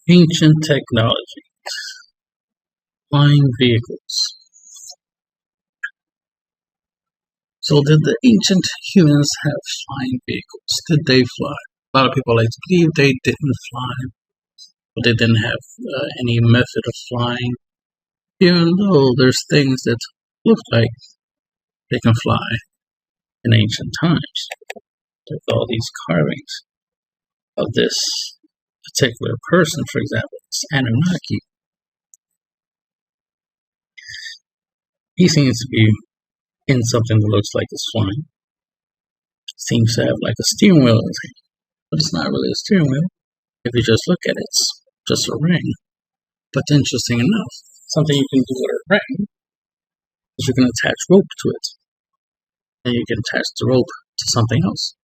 Ancient technology, flying vehicles. So did the ancient humans have flying vehicles? Did they fly? A lot of people like to believe they didn't fly, but they didn't have any method of flying, even though there's things that look like they can fly in ancient times. There's all these carvings of this particular person, for example, it's Anunnaki. He seems to be in something that looks like it's flying. Seems to have like a steering wheel, but it's not really a steering wheel. If you just look at it, it's just a ring. But interesting enough, something you can do with a ring is you can attach rope to it. And you can attach the rope to something else.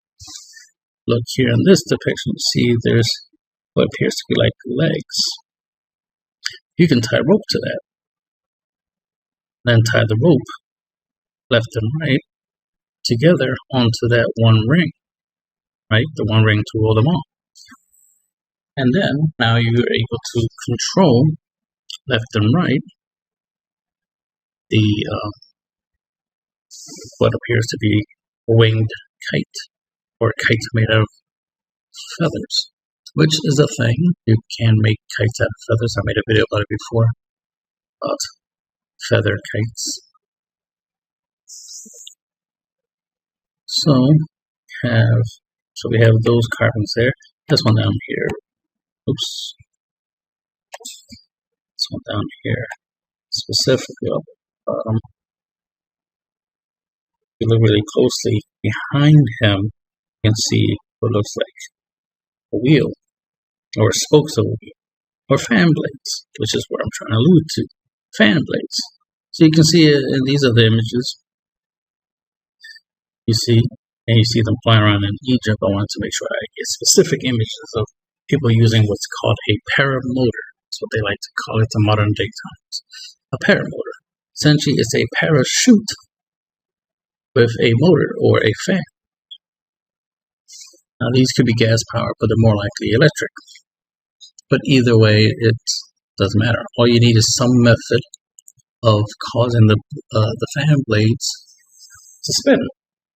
Look here in this depiction, you see there's what appears to be like legs. You can tie rope to that. Then tie the rope left and right together onto that one ring, right? The one ring to roll them on. And then now you're able to control left and right the what appears to be a winged kite, or a kite made out of feathers, which is a thing. You can make kites out of feathers. I made a video about it before, about feather kites. So we have those carvings there. This one down here. Oops. This one down here, specifically up at the bottom. If you look really closely behind him, you can see what looks like a wheel, or spokes of a wheel, or fan blades, which is what I'm trying to allude to. Fan blades. So you can see it in these other images. You see, and you see them flying around in Egypt. I wanted to make sure I get specific images of people using what's called a paramotor. That's what they like to call it in modern day times. A paramotor. Essentially, it's a parachute with a motor or a fan. Now, these could be gas powered, but they're more likely electric. But either way, it doesn't matter. All you need is some method of causing the fan blades to spin,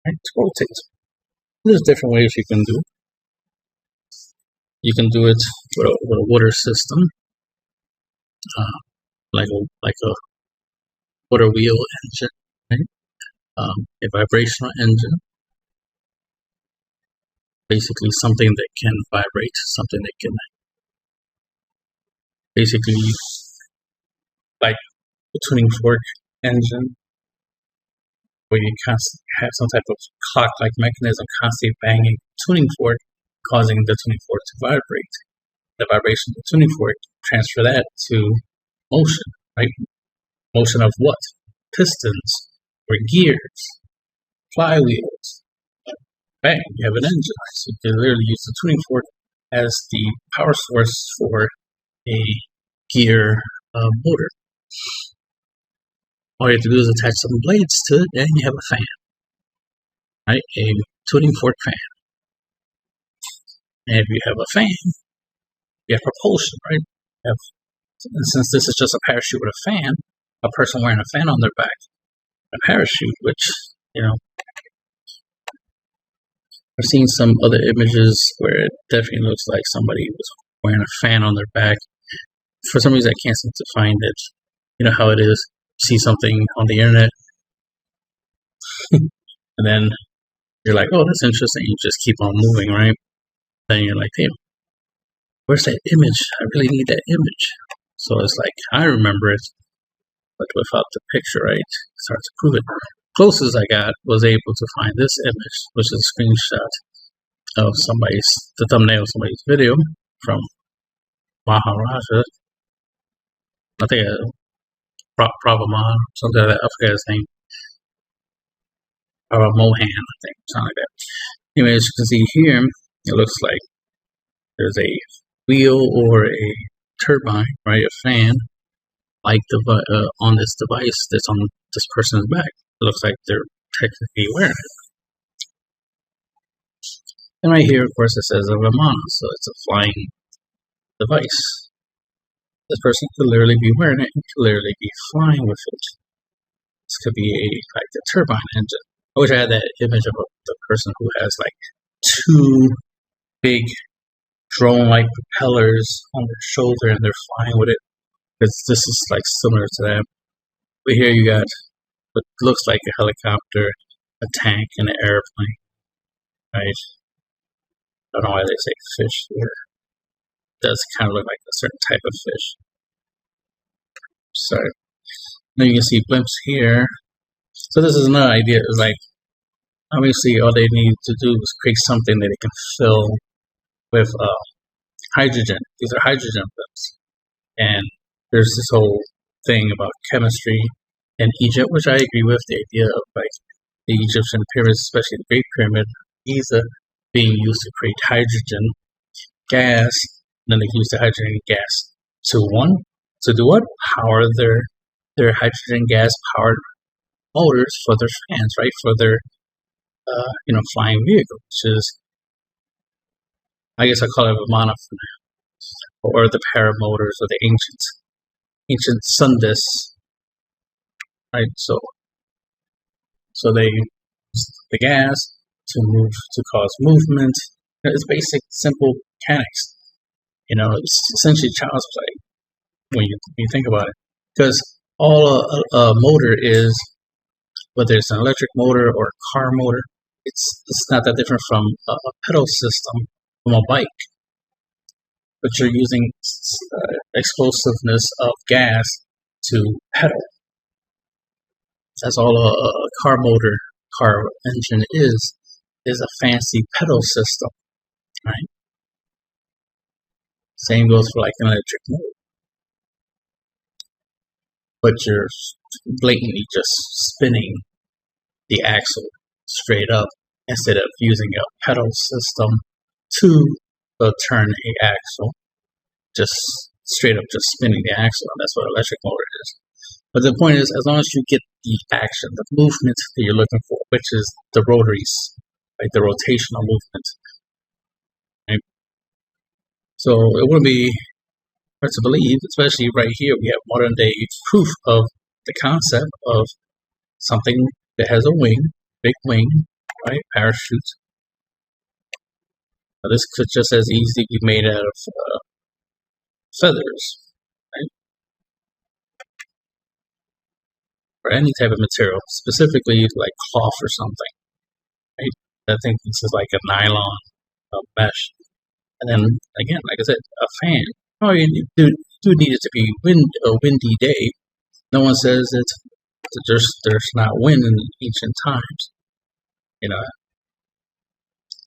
right, to rotate. There's different ways you can do it. You can do it with a water system, like a water wheel engine, right? A vibrational engine. Basically, something that can vibrate, something that can basically, like a tuning fork engine, where you constantly have some type of clock-like mechanism constantly banging the tuning fork, causing the tuning fork to vibrate. The vibration of the tuning fork, transfer that to motion, right? Motion of what? Pistons, or gears, flywheels. Bang, you have an engine. So you can literally use the tuning fork as the power source for a gear motor. All you have to do is attach some blades to it, and you have a fan, right? A tuning fork fan. And if you have a fan, you have propulsion, right? Since this is just a parachute with a fan, a person wearing a fan on their back, a parachute, which, you know, I've seen some other images where it definitely looks like somebody was wearing a fan on their back. For some reason, I can't seem to find it. You know how it is. See something on the internet, and then you're like, oh, that's interesting. You just keep on moving, right? Then you're like, damn, where's that image? I really need that image. So it's like, I remember it, but without the picture, right? It's hard to prove it. Closest I got was able to find this image, which is a screenshot of the thumbnail of somebody's video from Maharaja. I think Pravaman, something like that. I forget his name. Mohan, I think, something like that. Anyway, as you can see here, it looks like there's a wheel or a turbine, right? A fan, like on this device that's on this person's back. It looks like they're technically wearing it. And right here, of course, it says a Vimana, so it's a flying device. This person could literally be wearing it and could literally be flying with it. This could be like a turbine engine. I wish I had that image of the person who has like two big drone-like propellers on their shoulder and they're flying with it. Because this is like similar to that. But here you got what looks like a helicopter, a tank, and an airplane. Right? I don't know why they say fish here. It does kind of look like a certain type of fish. Sorry. Then you can see blimps here. So this is another idea. It's like, obviously, all they need to do is create something that they can fill with hydrogen. These are hydrogen blimps. And there's this whole thing about chemistry in Egypt, which I agree with, the idea of like the Egyptian pyramids, especially the Great Pyramid, Giza, being used to create hydrogen gas. And then they use the hydrogen gas to do what? Power their hydrogen gas powered motors for their fans, right? For their flying vehicle, which is, I guess I call it a monophone, or the paramotors, or the ancient sun discs, right? So they use the gas to cause movement. It's basic, simple mechanics. It's essentially child's play when you think about it, because all a motor is, whether it's an electric motor or a car motor, it's not that different from a pedal system from a bike, but you're using explosiveness of gas to pedal. That's all a car engine is a fancy pedal system, right? Same goes for like an electric motor. But you're blatantly just spinning the axle straight up instead of using a pedal system to turn a axle. Just straight up just spinning the axle. That's what an electric motor is. But the point is, as long as you get the action, the movement that you're looking for, which is the rotaries, like the rotational movement. Right? So it wouldn't be hard to believe, especially right here, we have modern day proof of the concept of something that has a wing, big wing, right? Parachute. Now this could just as easily be made out of feathers, right? Or any type of material, specifically like cloth or something, right? I think this is like a nylon, a mesh. And then again, like I said, a fan. Oh, you do need it to be a windy day. No one says that there's not wind in ancient times. And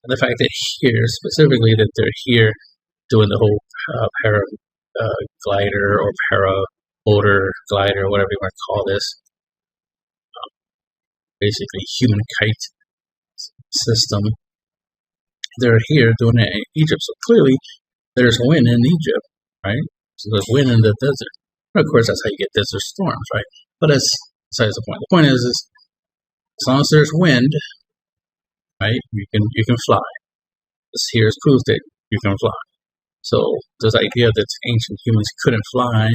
the fact that here, specifically, that they're here doing the whole glider or para-motor glider, whatever you want to call this, basically human kite system. They're here doing it in Egypt, so clearly there's wind in Egypt, right? So there's wind in the desert. And of course, that's how you get desert storms, right? But that's besides the point. The point is as long as there's wind, right, you can fly. This here is proof that you can fly. So this idea that ancient humans couldn't fly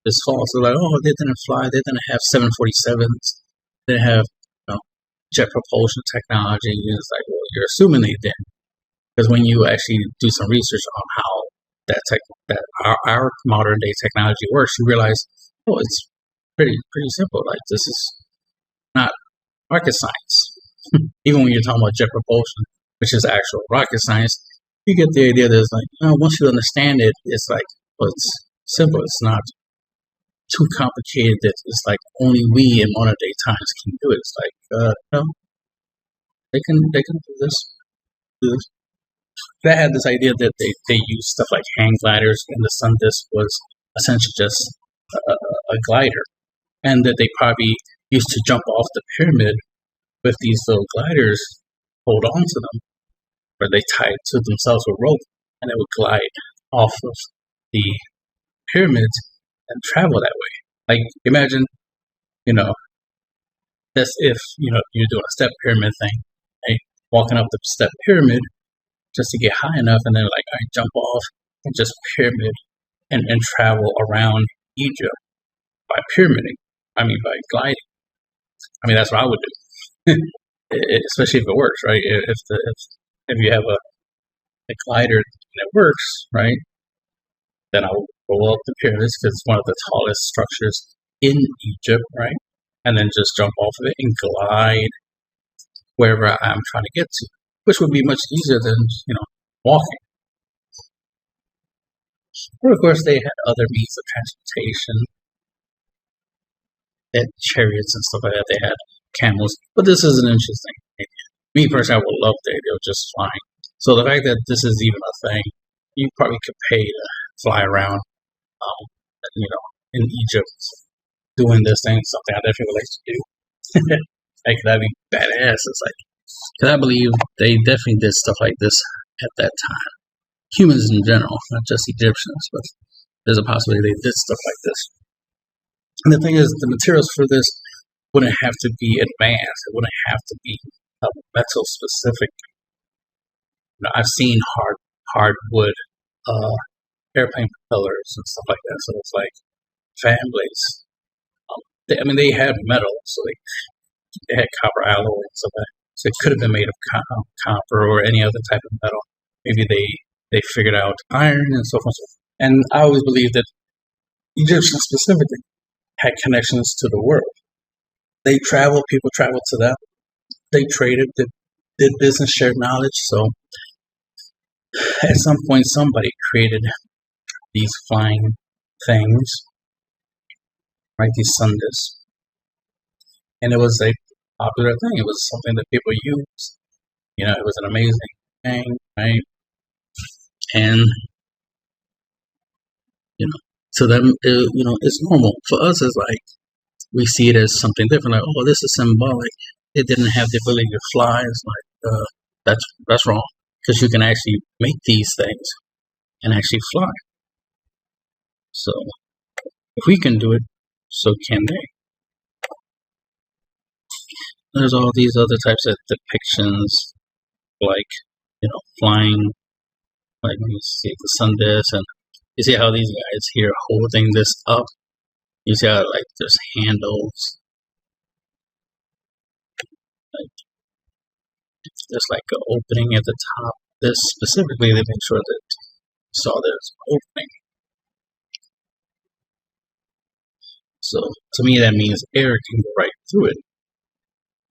is false. They're like, oh, they didn't fly. They didn't have 747s. They didn't have jet propulsion technology. And it's like, well, you're assuming they did, because when you actually do some research on how that our modern day technology works, you realize, oh, it's pretty simple. Like, this is not rocket science. Even when you're talking about jet propulsion, which is actual rocket science, you get the idea that it's like, once you understand it, it's like, well, it's simple. It's not too complicated that it's like only we in modern day times can do it. It's like, no, they can do this. They had this idea that they use stuff like hang gliders, and the sun disk was essentially just a glider, and that they probably used to jump off the pyramid with these little gliders, hold on to them, or they tied to themselves with rope, and they would glide off of the pyramids and travel that way. Like, imagine, that's if you're doing a step pyramid thing, right? Walking up the step pyramid just to get high enough, and then like, all right, jump off and just pyramid and travel around Egypt by pyramiding. I mean, by gliding. I mean, that's what I would do, especially if it works, right? If you have a glider and it works, right? Then I'll go up the pyramids because it's one of the tallest structures in Egypt, right? And then just jump off of it and glide wherever I'm trying to get to, which would be much easier than walking. Or of course, they had other means of transportation, they had chariots and stuff like that. They had camels, but this is an interesting thing. Me personally, I would love the idea of just flying. So the fact that this is even a thing, you probably could pay to fly around, um, in Egypt doing this thing, something I definitely would like to do. Like that'd be badass. It's like, cause I believe they definitely did stuff like this at that time. Humans in general, not just Egyptians, but there's a possibility they did stuff like this. And the thing is, the materials for this wouldn't have to be advanced. It wouldn't have to be metal specific. I've seen hardwood airplane propellers and stuff like that. So it's like fan blades. They had metal, so they had copper alloy and stuff like that. So it could have been made of copper or any other type of metal. Maybe they figured out iron and so forth. And I always believed that Egyptians specifically had connections to the world. They traveled, people traveled to them. They traded, did business, shared knowledge. So at some point, somebody created these flying things, right? These sundas. And it was a popular thing. It was something that people used. It was an amazing thing, right? And, to them, it's normal. For us, it's like, we see it as something different. Like, oh, this is symbolic. It didn't have the ability to fly. It's like, that's wrong. Because you can actually make these things and actually fly. So, if we can do it, so can they. There's all these other types of depictions, like, flying, like when you see the sun disk, and you see how these guys here holding this up. You see how, like, there's handles, like, there's like an opening at the top. This specifically, they make sure that you saw there's an opening. So, to me, that means air can go right through it.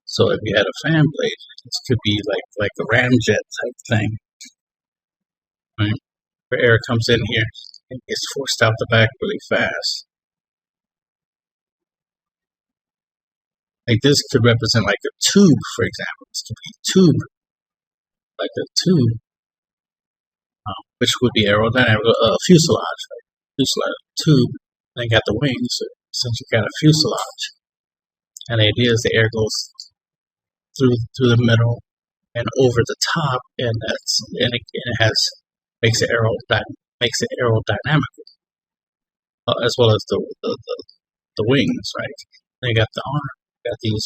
So if you had a fan blade, this could be like a ramjet type thing, right? Where air comes in here and gets forced out the back really fast. Like this could represent like a tube, for example. This could be a tube, like a tube, which would be aerodynamic, fuselage, right? Fuselage tube. And then got the wings, so since you got a fuselage. And the idea is the air goes through the middle and over the top, and it makes it aerodynamic, as well as the wings, right? They got the arm, got these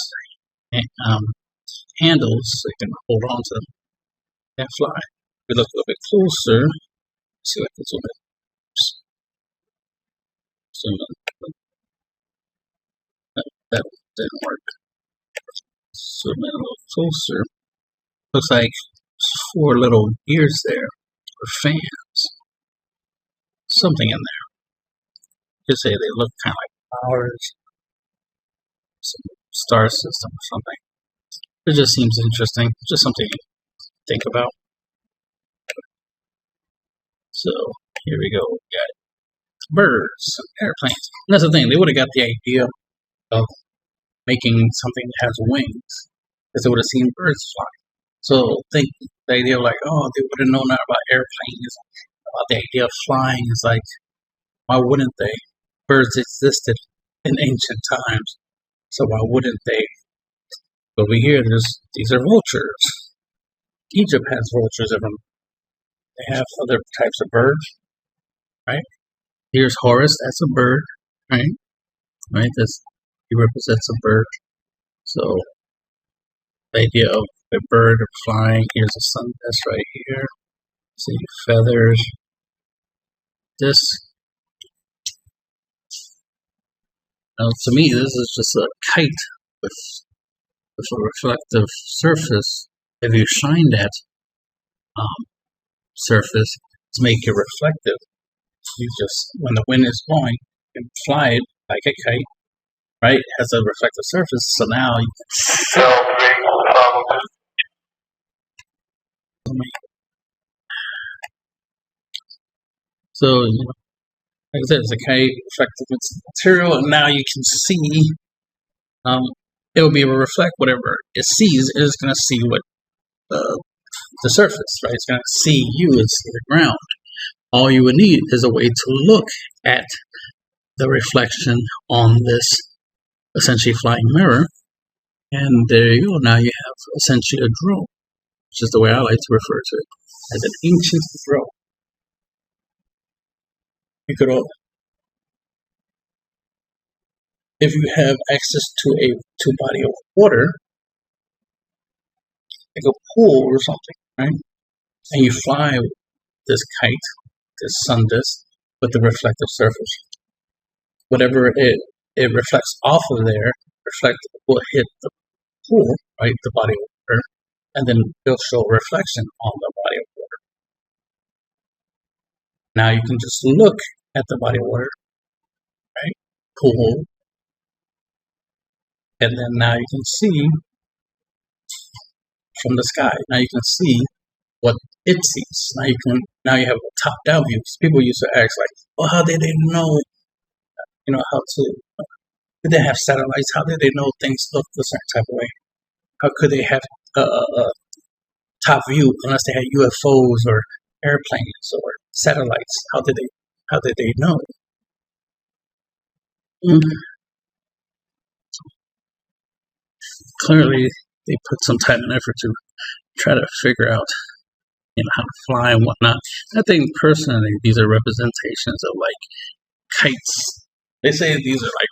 handles so you can hold on to them and fly. If we look a little bit closer, see if I can zoom in. That didn't work. Zoom in a little closer. Looks like 4 little gears there, or fans. Something in there. Just say they look kind of like flowers, some star system or something. It just seems interesting. Just something to think about. So here we go. We got birds, airplanes. And that's the thing. They would have got the idea of making something that has wings, because they would have seen birds fly. So think the idea of like, oh, they would have known that about airplanes, about the idea of flying. Is like, why wouldn't they? Birds existed in ancient times, so why wouldn't they? Over here, these are vultures. Egypt has vultures in them. They have other types of birds, right? Here's Horus. That's a bird, right? Right. He represents a bird. So the idea of a bird flying. Here's a sun disk right here. See feathers. This To me, this is just a kite with a reflective surface. If you shine that surface to make it reflective, you just, when the wind is blowing, you can fly it like a kite, right? It has a reflective surface, so now you can so, like I said, it's a kite, reflective material, and now you can see, it will be able to reflect whatever it sees. It is going to see what the surface, right? It's going to see you and see the ground. All you would need is a way to look at the reflection on this essentially flying mirror, and there you go. Now you have essentially a drone, which is the way I like to refer to it, as an ancient drone. You could, if you have access to a body of water, like a pool or something, right? And you fly this kite, this sun disk, with the reflective surface. Whatever it reflects off of there, will hit the pool, right, the body of water, and then it'll show a reflection on the body of water. Now you can just look at the body of water, right, pool, and then now you can see from the sky. Now you can see what it sees. Now you have a top-down view. People used to ask like, well, how did they know, how to, did they have satellites? How did they know things looked a certain type of way? How could they have a top view unless they had UFOs or airplanes or satellites? How did they know? Clearly, they put some time and effort to try to figure out, how to fly and whatnot. I think personally, these are representations of like kites. They say these are like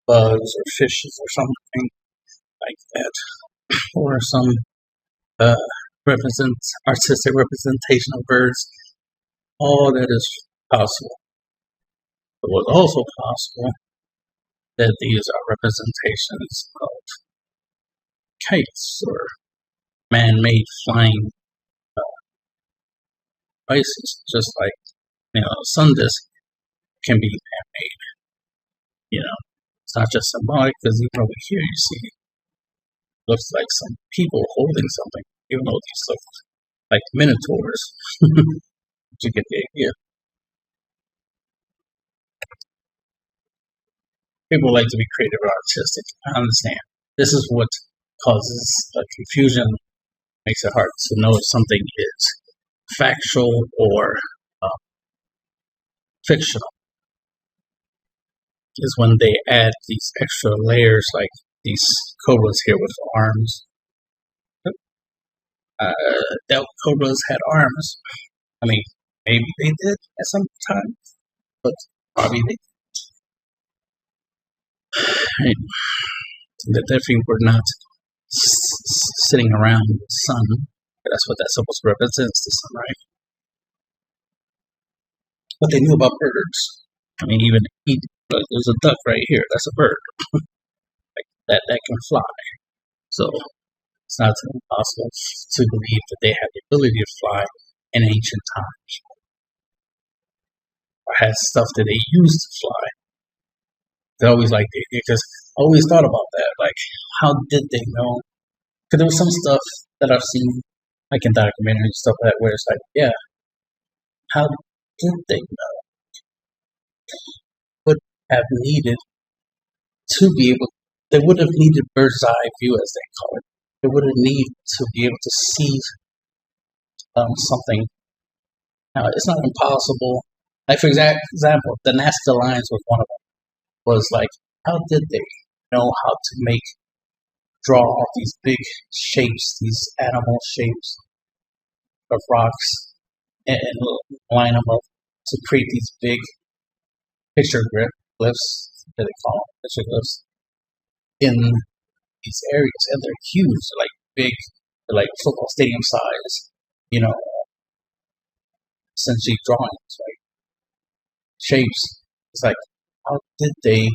bugs or fishes or something like that, or some artistic representation of birds. All that is possible. It was also possible that these are representations of kites or man-made flying devices, just like sun disk can be man-made. It's not just symbolic, because even over here you see looks like some people holding something, even though these look like minotaurs. You get the idea. People like to be creative or artistic. I understand. This is what causes confusion, makes it hard to know if something is factual or fictional. Is when they add these extra layers, like these cobras here with arms. That cobras had arms. I mean, maybe they did at some time, but probably they right. They definitely were not sitting around the sun. That's what that's supposed to represent, the sun, right? But they knew about birds. I mean, even there's a duck right here. That's a bird like that can fly. So it's not impossible to believe that they had the ability to fly in ancient times, or had stuff that they used to fly. They always because I always thought about that. Like, how did they know? Because there was some stuff that I've seen, like in documentaries, stuff like that, where it's like, yeah, how did they know? Would have needed to be able. They would have needed bird's eye view, as they call it. They would have needed to be able to see something. Now, it's not impossible. Like, for example, the Nazca Lines was one of them. Was like, how did they know how to draw all these big shapes, these animal shapes of rocks, and line them up to create these big picture glyphs, that they call them, picture glyphs, in these areas, and they're huge, they're like big, they're like football stadium size, essentially drawings, right? Shapes. It's like, how did they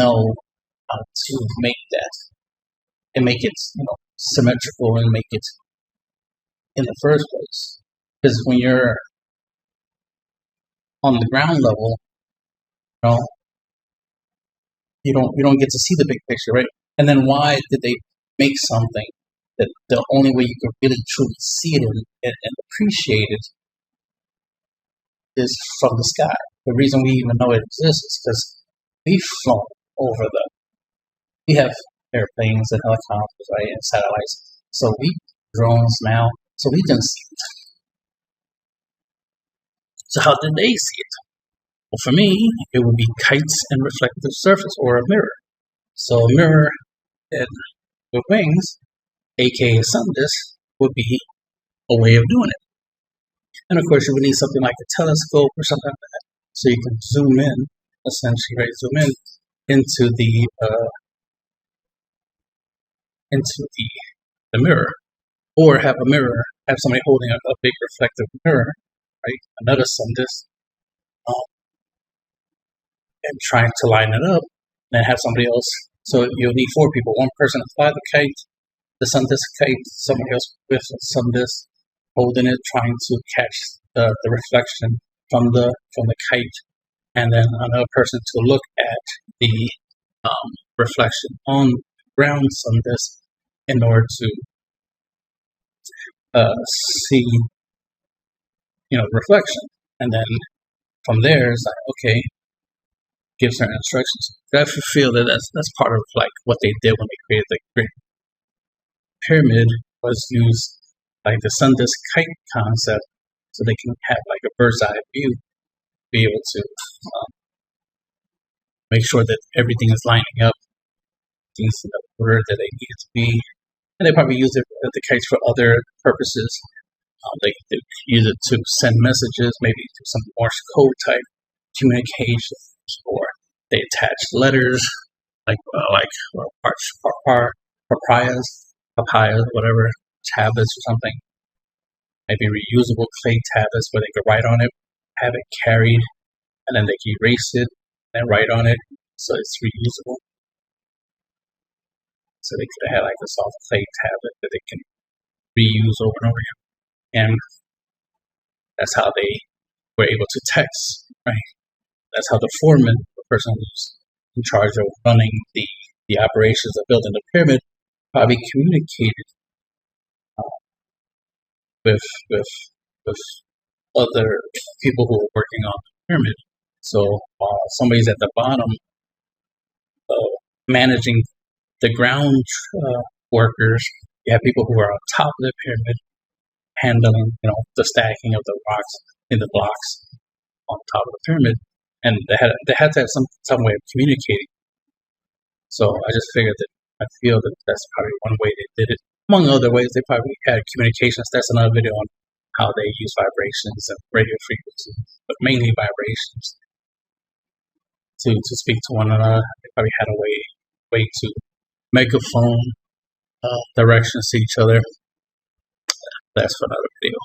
know how to make that and make it, symmetrical and make it in the first place. Because when you're on the ground level, you know, you don't get to see the big picture, right? And then why did they make something that the only way you can really truly see it and appreciate it is from the sky? The reason we even know it exists is because we've flown over we have airplanes and helicopters, right, and satellites. So we drones now, so we can see it. So how did they see it? Well, for me, it would be kites and reflective surface, or a mirror. So a mirror with wings, aka sun disk, would be a way of doing it. And of course, you would need something like a telescope or something like that, so you can zoom in, essentially, right? Zoom in into the mirror, or have somebody holding a big reflective mirror, right? Another sun disk, and trying to line it up, and then have somebody else. So you'll need 4 people: one person to fly the kite, the sun disk kite, somebody else with the sun disk holding it, trying to catch the reflection from the kite, and then another person to look at the reflection on the ground sun disk in order to see, reflection. And then from there, it's like, okay, give certain instructions. I feel that that's part of like what they did when they created the Great Pyramid, was use like the sun disk kite concept, so they can have like a bird's eye view, be able to make sure that everything is lining up, things in the order that they need it to be. And they probably use the kites for other purposes. They use it to send messages, maybe to some Morse code type communications, or they attach letters like papayas, whatever, tablets or something. Maybe reusable clay tablets where they could write on it, have it carried, and then they can erase it and write on it, so it's reusable. So they could have had like a soft clay tablet that they can reuse over and over again. And that's how they were able to text, right? That's how the foreman, the person who's in charge of running the operations of building the pyramid, probably communicated with other people who were working on the pyramid. So while somebody's at the bottom managing the ground workers, you have people who are on top of the pyramid handling, the stacking of the rocks in the blocks on top of the pyramid, and they had to have some way of communicating. So I just figured that I feel that that's probably one way they did it. Among other ways, they probably had communications. That's another video on how they use vibrations and radio frequencies, but mainly vibrations to speak to one another. They probably had a way to megaphone directions to each other. That's for another video.